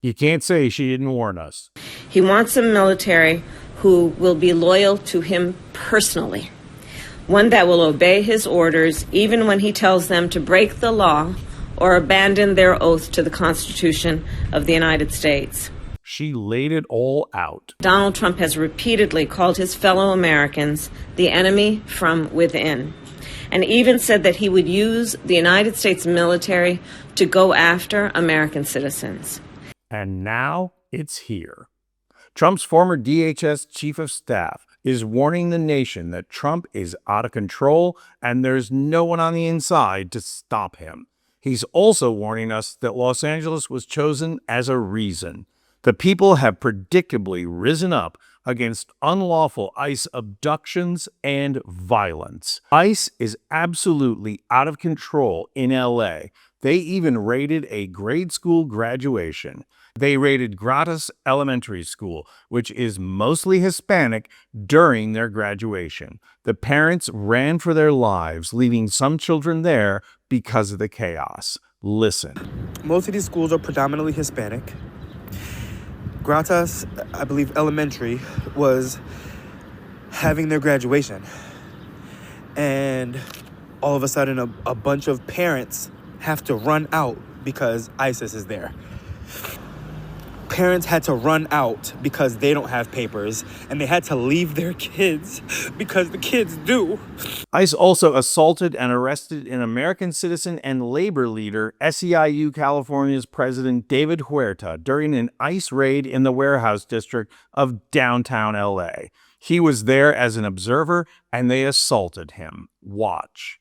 You can't say she didn't warn us. He wants a military who will be loyal to him personally, one that will obey his orders even when he tells them to break the law or abandon their oath to the Constitution of the United States. She laid it all out. Donald Trump has repeatedly called his fellow Americans the enemy from within, and even said that he would use the United States military to go after American citizens. And now it's here. Trump's former DHS chief of staff is warning the nation that Trump is out of control and there's no one on the inside to stop him. He's also warning us that Los Angeles was chosen as a reason. The people have predictably risen up against unlawful ICE abductions and violence. ICE is absolutely out of control in LA. They even raided a grade school graduation. They raided Gratis Elementary School, which is mostly Hispanic, during their graduation. The parents ran for their lives, leaving some children there because of the chaos. Listen. Most of these schools are predominantly Hispanic. Gratis, I believe elementary, was having their graduation. And all of a sudden, a bunch of parents have to run out because ISIS is there. Parents had to run out because they don't have papers, and they had to leave their kids because the kids do. ICE also assaulted and arrested an American citizen and labor leader, SEIU California's President David Huerta, during an ICE raid in the warehouse district of downtown LA. He was there as an observer, and they assaulted him. Watch.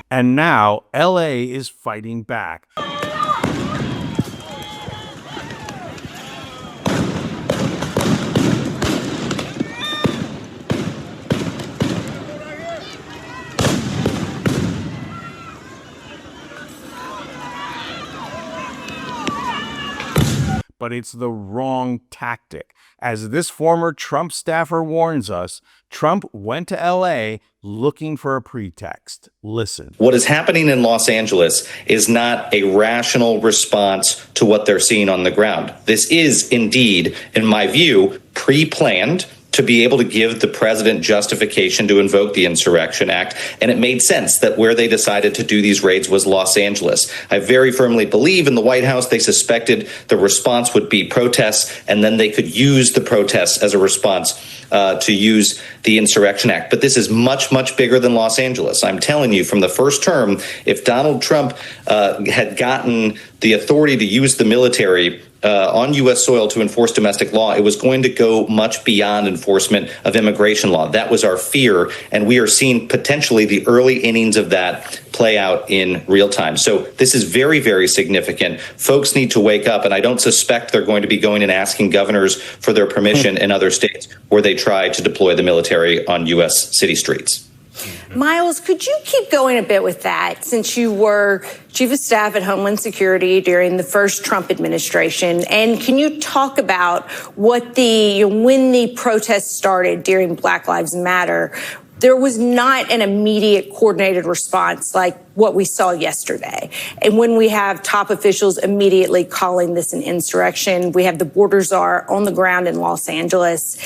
And now LA is fighting back. But it's the wrong tactic. As this former Trump staffer warns us, Trump went to LA looking for a pretext. Listen. What is happening in Los Angeles is not a rational response to what they're seeing on the ground. This is indeed, in my view, pre-planned to be able to give the president justification to invoke the Insurrection Act. And it made sense that where they decided to do these raids was Los Angeles. I very firmly believe in the White House, they suspected the response would be protests, and then they could use the protests as a response to use the Insurrection Act. But this is much, much bigger than Los Angeles. I'm telling you, from the first term, if Donald Trump had gotten the authority to use the military on U.S. soil to enforce domestic law, it was going to go much beyond enforcement of immigration law. That was our fear, and we are seeing potentially the early innings of that play out in real time. So this is very, very significant. Folks need to wake up, and I don't suspect they're going to be going and asking governors for their permission in other states where they try to deploy the military on U.S. city streets. Miles, could you keep going a bit with that, since you were chief of staff at Homeland Security during the first Trump administration? And can you talk about what when the protests started during Black Lives Matter, there was not an immediate coordinated response like what we saw yesterday. And when we have top officials immediately calling this an insurrection, we have the border czar on the ground in Los Angeles.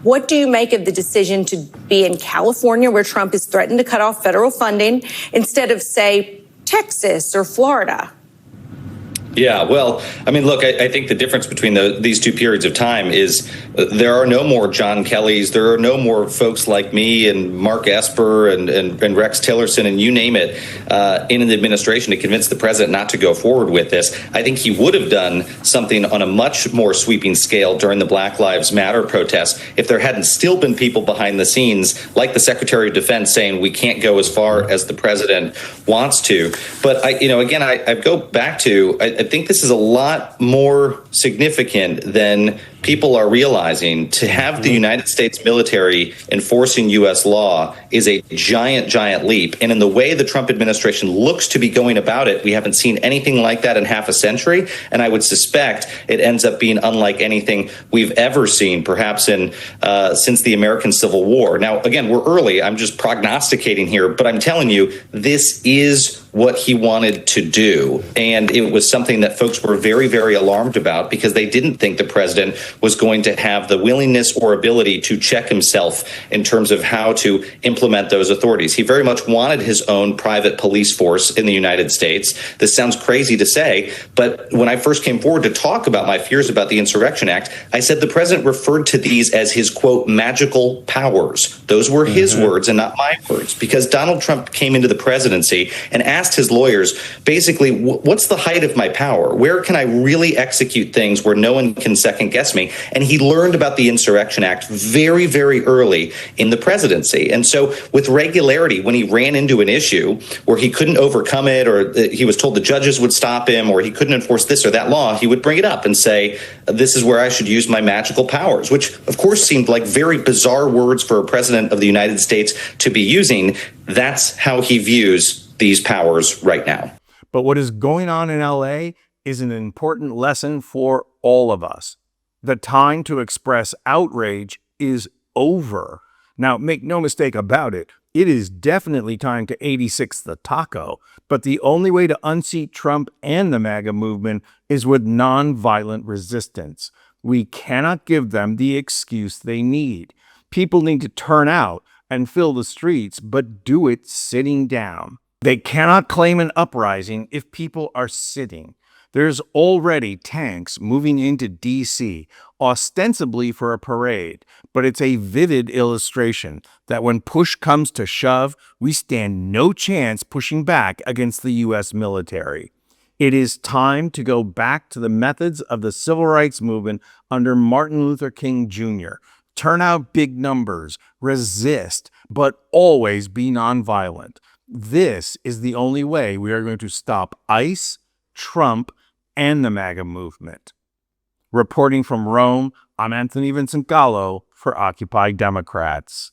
What do you make of the decision to be in California, where Trump has threatened to cut off federal funding, instead of, say, Texas or Florida? Yeah, well, I mean, look, I think the difference between these two periods of time is there are no more John Kellys. There are no more folks like me and Mark Esper and Rex Tillerson and you name it in an administration to convince the president not to go forward with this. I think he would have done something on a much more sweeping scale during the Black Lives Matter protests if there hadn't still been people behind the scenes like the Secretary of Defense saying we can't go as far as the president wants to. But I go back to I think this is a lot more significant than people are realizing to have the United States military enforcing U.S. law is a giant, giant leap. And in the way the Trump administration looks to be going about it, we haven't seen anything like that in half a century. And I would suspect it ends up being unlike anything we've ever seen, perhaps since the American Civil War. Now, again, we're early. I'm just prognosticating here, but I'm telling you, this is what he wanted to do. And it was something that folks were very, very alarmed about because they didn't think the president was going to have the willingness or ability to check himself in terms of how to implement those authorities. He very much wanted his own private police force in the United States. This sounds crazy to say, but when I first came forward to talk about my fears about the Insurrection Act, I said the president referred to these as his, quote, magical powers. Those were his words and not my words, because Donald Trump came into the presidency and asked his lawyers, basically, what's the height of my power? Where can I really execute things where no one can second guess me? And he learned about the Insurrection Act very, very early in the presidency. And so with regularity, when he ran into an issue where he couldn't overcome it, or he was told the judges would stop him, or he couldn't enforce this or that law, he would bring it up and say, this is where I should use my magical powers, which of course seemed like very bizarre words for a president of the United States to be using. That's how he views these powers right now. But what is going on in LA is an important lesson for all of us. The time to express outrage is over. Now, make no mistake about it, it is definitely time to 86 the taco, but the only way to unseat Trump and the MAGA movement is with nonviolent resistance. We cannot give them the excuse they need. People need to turn out and fill the streets, but do it sitting down. They cannot claim an uprising if people are sitting. There's already tanks moving into D.C., ostensibly for a parade, but it's a vivid illustration that when push comes to shove, we stand no chance pushing back against the U.S. military. It is time to go back to the methods of the civil rights movement under Martin Luther King Jr. Turn out big numbers, resist, but always be nonviolent. This is the only way we are going to stop ICE, Trump, and the MAGA movement. Reporting from Rome, I'm Anthony Vincent Gallo for Occupy Democrats.